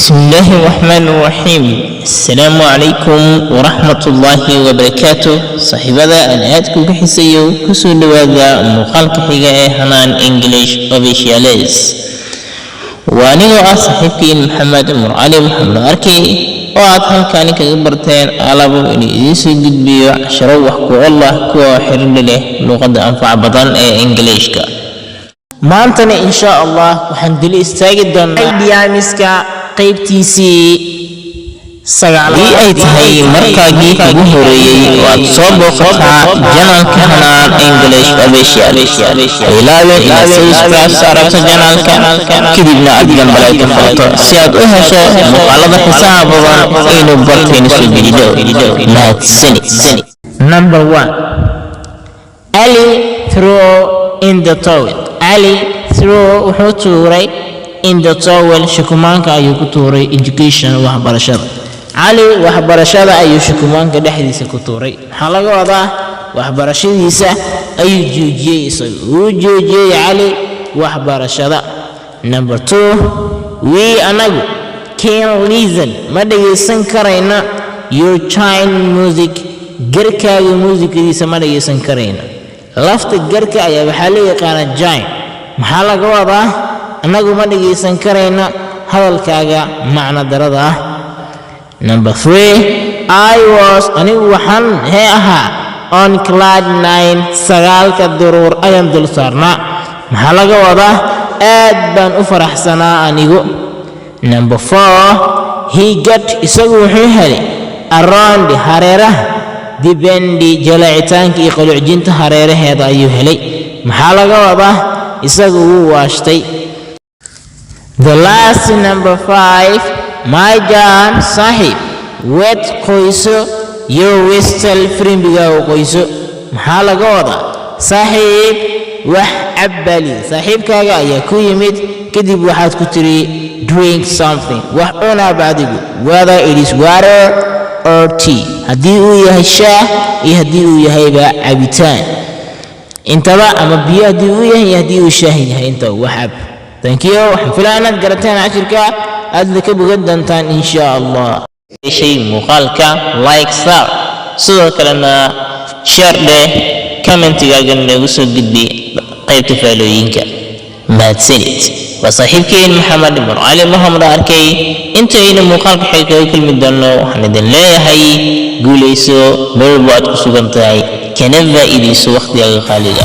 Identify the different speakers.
Speaker 1: بسم الله الرحمن الرحيم. السلام عليكم ورحمة الله وبركاته. صاحبada aadku ka xiiseeyo ku soo dhawaada muuqaalka xiga ee Hanaan English Officials. waaniga saaxiibkeen Maxamed Murali Maxamed arkay oo aad halkaan kaga barteen alabo inuu idin soo gudbiyo casharo wax ku Allah ku xiriir leh luqadda anfac badan ee Englishka. maantana insha Allah waxaan dil istaagi doonaa diyaamiska qaybtiisii sagaalaad ay tahay markaagii ugu horeeyay oo aad soo booqataa janaalka Hanaan English Officials. ilaahay inaad subscribe saarto janaalka kadibna aad gambalka furto si aad u hesho muuqaalada xiisaha badan ee inuu barteen soo geliyo. mahadsanid. Number 1. Ali threw in the towel. Ali threw wuxuu tuuray in the towel shukumaanka ayuu ku tuuray education waxbarashada. Ali waxbarashada ayuu shukumaanka dhexdiisa ku tuuray. maxaa laga wadaa waxbarashadiisa ayuu joojiyay isagoo joojiyay Ali waxbarashada. Number 2. we anagu can listen ma dhageysan karayna your child music garkaaga muusikadiisa ma dhageysan karayna. lafta garka ayaa waxaa la yaqaanaa giant. maxaa laga wadaa anagu ma dhageysan karayna hadalkaaga macna darada ah. Number 3. I was anigu waxaan ahaa on cloud 9 sagaalka daruur ayaan dul saarnaa. maxaa laga wadaa aad baan u faraxsanaa anigu. Number 4. he got isagu wuxuu helay around hareeraha dibendi jalaacitaanka iyo qaluujinta hareeraheeda ayuu helay. maxaa laga wadaa isagu wuu waashtay. The last number 5. my John sahib wet qoyso your whistle frimbiga qoyso. maxaa laga wadaa sahib wax cabali saaxiibkaaga ayaa ku yimid kadib waxaad ku tiri drink something wax una baadigu whether it is water or tea haddii uu yahay shaah iyo haddii uu yahay cabitaan intaba ama biyo haddii uu yahay haddii uu shaah yahay inta waxab. thank you. waxaan filayaa inaad garateen cashirka aadna ka bogan doontaan insha Allah. shay muuqaalka like saar sidoo kalena share leh commentigaaga nagu soo gudbi qaybta faalooyinka. mahadsanid. waa saaxiibkeen Maxamed Murali Maxamed arkay intayna muuqaalka xiga ka kulmi doono waxaan idin leeyahay guuleyso meel baad ku sugan tahay kana faa'iideyso waqtigaaga qaaliga.